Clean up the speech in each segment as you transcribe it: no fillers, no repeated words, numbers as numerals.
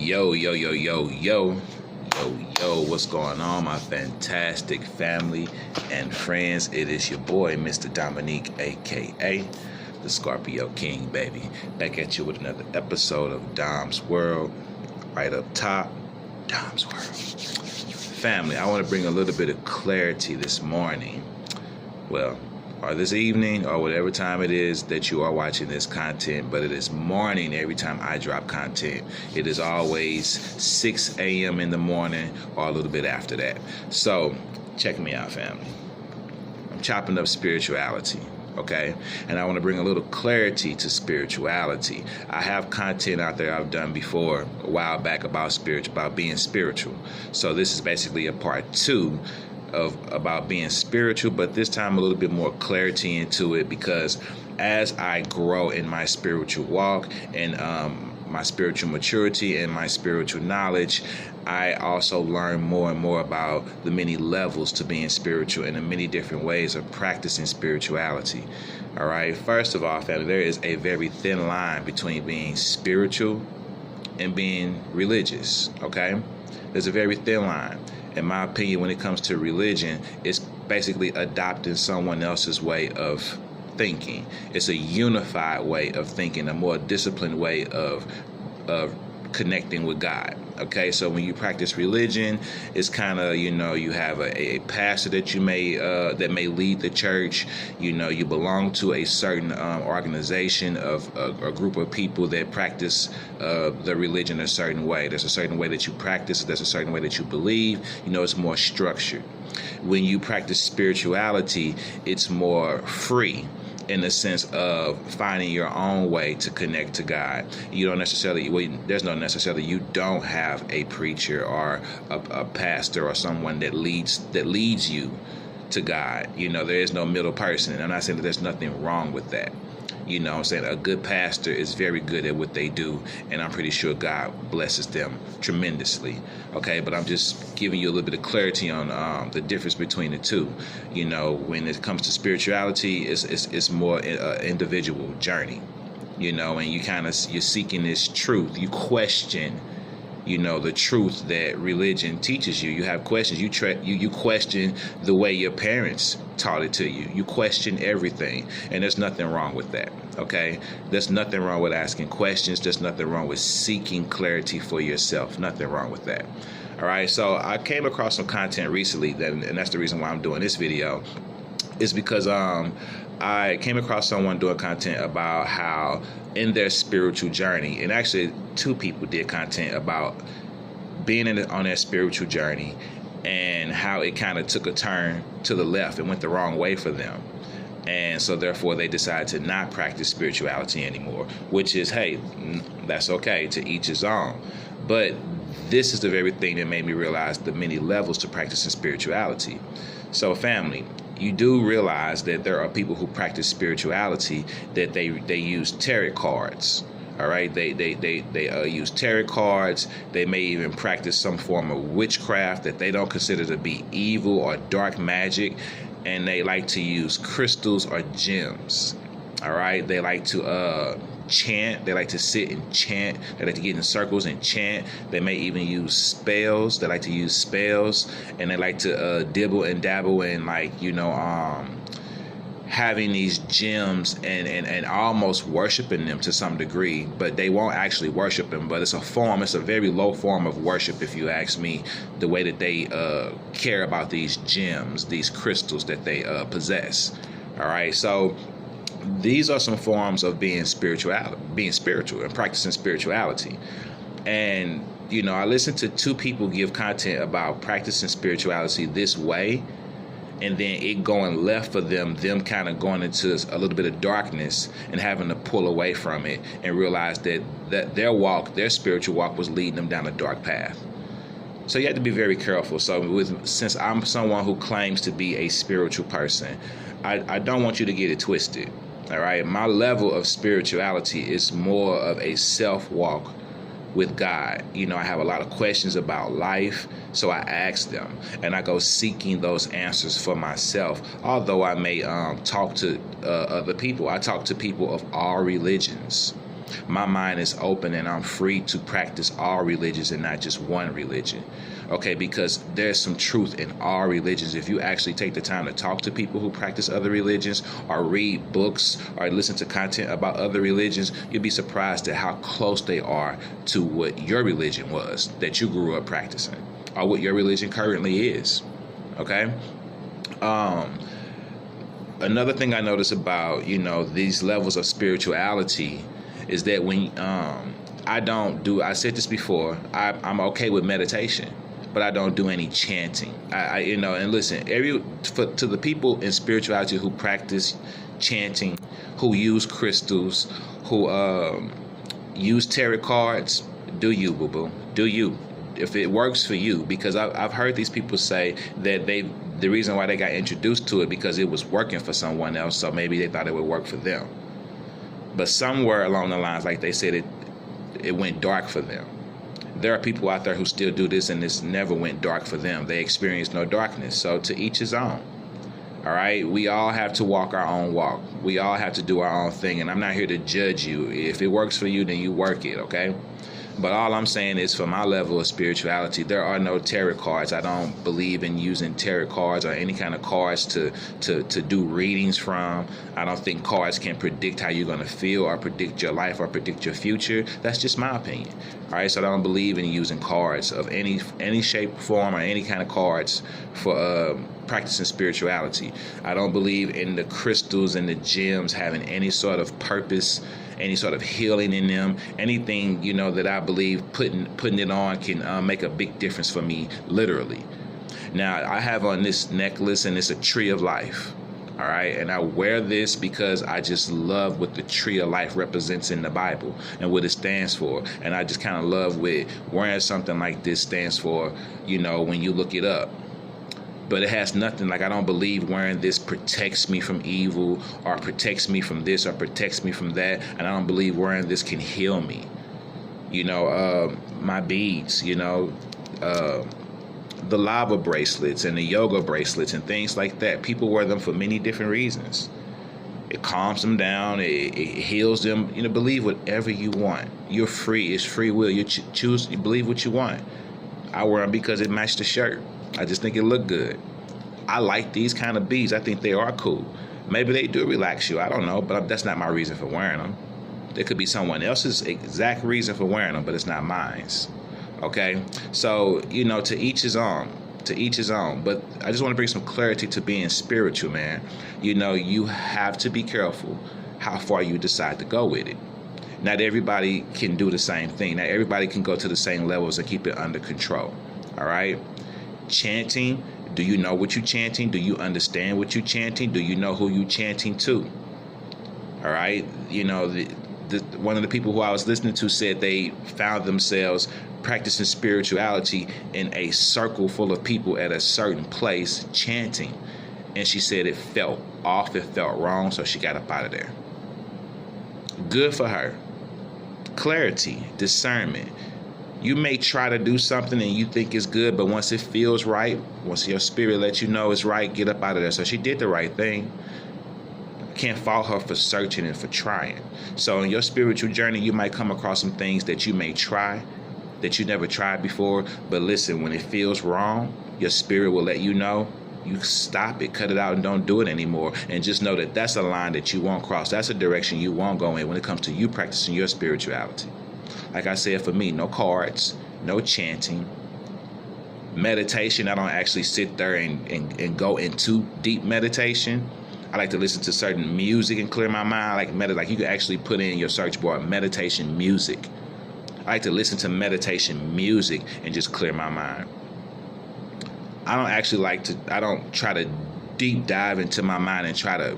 Yo, yo, yo, yo, yo, yo, yo, what's going on, my fantastic family and friends? It is your boy, Mr. Dominique, aka the Scorpio King, baby. Back at you with another episode of Dom's World. Right up top, Dom's World. Family, I want to bring a little bit of clarity this morning. Well, or this evening, or whatever time it is that you are watching this content, but it is morning every time I drop content. It is always 6 a.m. in the morning or a little bit after that. So check me out, family. I'm chopping up spirituality, okay? And I want to bring a little clarity to spirituality. I have content out there I've done before a while back about being spiritual. So this is basically a part 2 about being spiritual, but this time a little bit more clarity into it, because as I grow in my spiritual walk and my spiritual maturity and my spiritual knowledge, I also learn more and more about the many levels to being spiritual and the many different ways of practicing spirituality. All right, first of all, family, there is a very thin line between being spiritual and being religious. Okay, there's a very thin line. In my opinion, when it comes to religion, it's basically adopting someone else's way of thinking. It's a unified way of thinking, a more disciplined way of connecting with God. Okay, so when you practice religion, it's kind of, you have a pastor that you may that may lead the church. You belong to a certain organization of a group of people that practice the religion a certain way. There's a certain way that you practice. There's a certain way that you believe. It's more structured. When you practice spirituality, it's more free, in the sense of finding your own way to connect to God. You don't necessarily, you don't have a preacher or a pastor or someone that leads you to God. There is no middle person. And I'm not saying that there's nothing wrong with that. I'm saying a good pastor is very good at what they do, and I'm pretty sure God blesses them tremendously. Okay, but I'm just giving you a little bit of clarity on the difference between the two. When it comes to spirituality, it's more an individual journey. And you're seeking this truth. You question the truth that religion teaches you. You have questions. You question the way your parents taught it to you. You question everything, and there's nothing wrong with that. Okay, there's nothing wrong with asking questions. There's nothing wrong with seeking clarity for yourself. Nothing wrong with that. All right, so I came across some content recently, and that's the reason why I'm doing this video, is because I came across someone doing content about how in their spiritual journey, and actually 2 people did content about being on their spiritual journey and how it kind of took a turn to the left and went the wrong way for them. And so therefore they decided to not practice spirituality anymore, which is, hey, that's okay, to each his own. But this is the very thing that made me realize the many levels to practicing spirituality. So family, you do realize that there are people who practice spirituality that they use tarot cards. All right, they use tarot cards. They may even practice some form of witchcraft that they don't consider to be evil or dark magic, and they like to use crystals or gems. All right, they like to chant. They like to sit and chant. They like to get in circles and chant. They may even use spells. They like to use spells, and they like to dibble and dabble in, having these gems and almost worshiping them to some degree, but they won't actually worship them. But it's a very low form of worship, if you ask me, the way that they care about these gems, these crystals that they possess. All right, so these are some forms of being spiritual and practicing spirituality. And I listened to 2 people give content about practicing spirituality this way, and then it going left for them kind of going into a little bit of darkness and having to pull away from it and realize that their spiritual walk was leading them down a dark path. So you have to be very careful. So since I'm someone who claims to be a spiritual person, I don't want you to get it twisted. All right, my level of spirituality is more of a self-walk with God. I have a lot of questions about life, so I ask them, and I go seeking those answers for myself. Although I may talk to other people, I talk to people of all religions. My mind is open and I'm free to practice all religions and not just one religion. Okay, because there's some truth in all religions. If you actually take the time to talk to people who practice other religions or read books or listen to content about other religions, you'll be surprised at how close they are to what your religion was that you grew up practicing or what your religion currently is. Okay? Another thing I notice about, these levels of spirituality is that when I said this before, I'm okay with meditation, but I don't do any chanting. And listen, to the people in spirituality who practice chanting, who use crystals, who use tarot cards, do you, boo-boo, do you. If it works for you, because I've heard these people say that the reason why they got introduced to it because it was working for someone else, so maybe they thought it would work for them. But somewhere along the lines, like they said, it went dark for them. There are people out there who still do this and this never went dark for them. They experienced no darkness. So to each his own. All right, we all have to walk our own walk. We all have to do our own thing, and I'm not here to judge you. If it works for you, then you work it, okay? But all I'm saying is, for my level of spirituality, there are no tarot cards. I don't believe in using tarot cards or any kind of cards to do readings from. I don't think cards can predict how you're going to feel or predict your life or predict your future. That's just my opinion. All right, so I don't believe in using cards of any shape, form, or any kind of cards for practicing spirituality. I don't believe in the crystals and the gems having any sort of purpose, any sort of healing in them, anything, that I believe putting it on can make a big difference for me, literally. Now, I have on this necklace, and it's a tree of life, all right? And I wear this because I just love what the tree of life represents in the Bible and what it stands for. And I just kind of love what wearing something like this stands for, when you look it up. But it has nothing, I don't believe wearing this protects me from evil or protects me from this or protects me from that. And I don't believe wearing this can heal me. My beads, the lava bracelets and the yoga bracelets and things like that. People wear them for many different reasons. It calms them down. It heals them. Believe whatever you want. You're free. It's free will. You choose. You believe what you want. I wear them because it matched the shirt. I just think it looked good. I like these kind of beads. I think they are cool. Maybe they do relax you. I don't know, but that's not my reason for wearing them. There could be someone else's exact reason for wearing them, but it's not mine. Okay? So, to each his own. To each his own. But I just want to bring some clarity to being spiritual, man. You have to be careful how far you decide to go with it. Not everybody can do the same thing. Not everybody can go to the same levels and keep it under control. All right? Chanting, do you know what you're chanting? Do you understand what you're chanting? Do you know who you're chanting to? All right, one of the people who I was listening to said they found themselves practicing spirituality in a circle full of people at a certain place chanting, and she said it felt off, it felt wrong, so she got up out of there. Good for her. Clarity, discernment. You may try to do something and you think it's good, but once it feels right, once your spirit lets you know it's right, get up out of there. So she did the right thing. Can't fault her for searching and for trying. So in your spiritual journey, you might come across some things that you may try, that you never tried before. But listen, when it feels wrong, your spirit will let you know. You stop it, cut it out, and don't do it anymore. And just know that that's a line that you won't cross. That's a direction you won't go in when it comes to you practicing your spirituality. Like I said, for me, no cards, no chanting, meditation. I don't actually sit there and go into deep meditation. I like to listen to certain music and clear my mind. Like you can actually put in your search bar meditation music. I like to listen to meditation music and just clear my mind. I don't try to deep dive into my mind and try to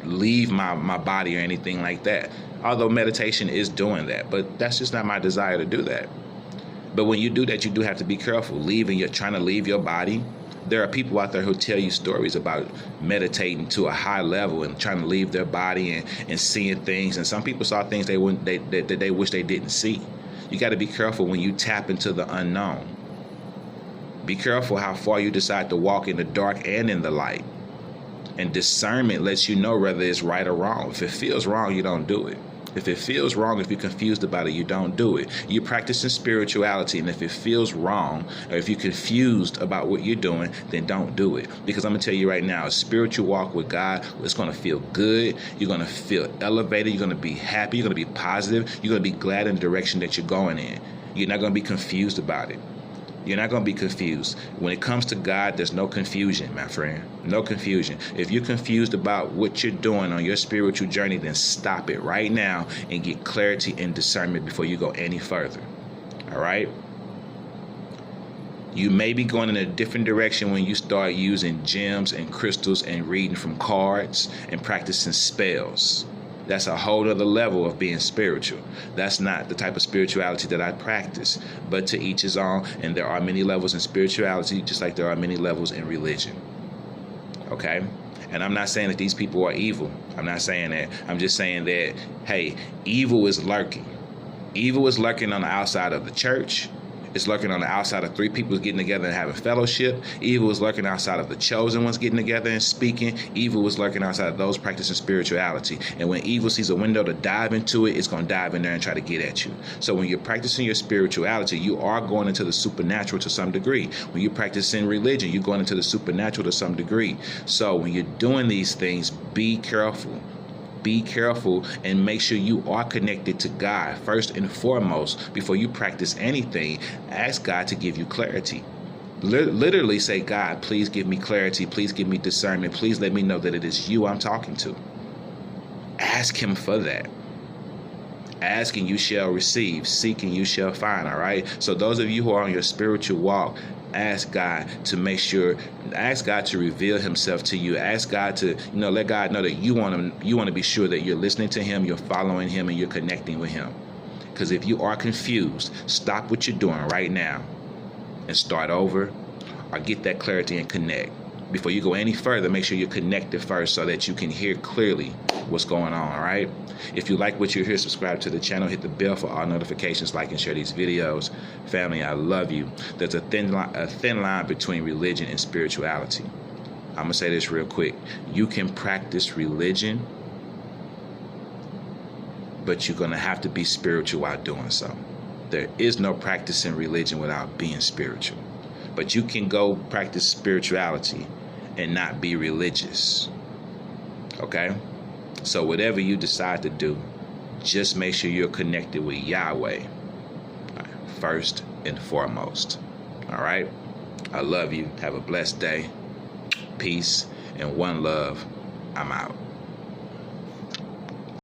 leave my body or anything like that. Although meditation is doing that, but that's just not my desire to do that. But when you do that, you do have to be careful. Trying to leave your body. There are people out there who tell you stories about meditating to a high level and trying to leave their body and seeing things. And some people saw things they wish they didn't see. You got to be careful when you tap into the unknown. Be careful how far you decide to walk in the dark and in the light. And discernment lets you know whether it's right or wrong. If it feels wrong, you don't do it. If it feels wrong, if you're confused about it, you don't do it. You're practicing spirituality, and if it feels wrong, or if you're confused about what you're doing, then don't do it. Because I'm going to tell you right now, a spiritual walk with God, it's going to feel good. You're going to feel elevated. You're going to be happy. You're going to be positive. You're going to be glad in the direction that you're going in. You're not going to be confused about it. You're not going to be confused. When it comes to God, there's no confusion, my friend. No confusion. If you're confused about what you're doing on your spiritual journey, then stop it right now and get clarity and discernment before you go any further. All right? You may be going in a different direction when you start using gems and crystals and reading from cards and practicing spells. That's a whole other level of being spiritual. That's not the type of spirituality that I practice. But to each his own, and there are many levels in spirituality, just like there are many levels in religion. Okay? And I'm not saying that these people are evil. I'm not saying that. I'm just saying that, hey, evil is lurking. Evil is lurking on the outside of the church. It's lurking on the outside of three people getting together and having fellowship. Evil is lurking outside of the chosen ones getting together and speaking. Evil is lurking outside of those practicing spirituality. And when evil sees a window to dive into it, it's going to dive in there and try to get at you. So when you're practicing your spirituality, you are going into the supernatural to some degree. When you're practicing religion, you're going into the supernatural to some degree. So when you're doing these things, be careful. Be careful and make sure you are connected to God first and foremost. Before you practice anything, ask God to give you clarity. Literally say, God, please give me clarity. Please give me discernment. Please let me know that it is you I'm talking to. Ask him for that. Ask and you shall receive. Seek and you shall find. All right. So those of you who are on your spiritual walk, ask God to make sure, ask God to reveal himself to you. Ask God to, let God know that you want to be sure that you're listening to him, you're following him, and you're connecting with him. Because if you are confused, stop what you're doing right now and start over, or get that clarity and connect. Before you go any further, make sure you're connected first so that you can hear clearly what's going on, all right? If you like what you hear, subscribe to the channel, hit the bell for all notifications, like and share these videos. Family, I love you. There's a thin line between religion and spirituality. I'm going to say this real quick. You can practice religion, but you're going to have to be spiritual while doing so. There is no practicing religion without being spiritual. But you can go practice spirituality and not be religious. Okay? So whatever you decide to do, just make sure you're connected with Yahweh first and foremost. All right? I love you. Have a blessed day. Peace and one love. I'm out.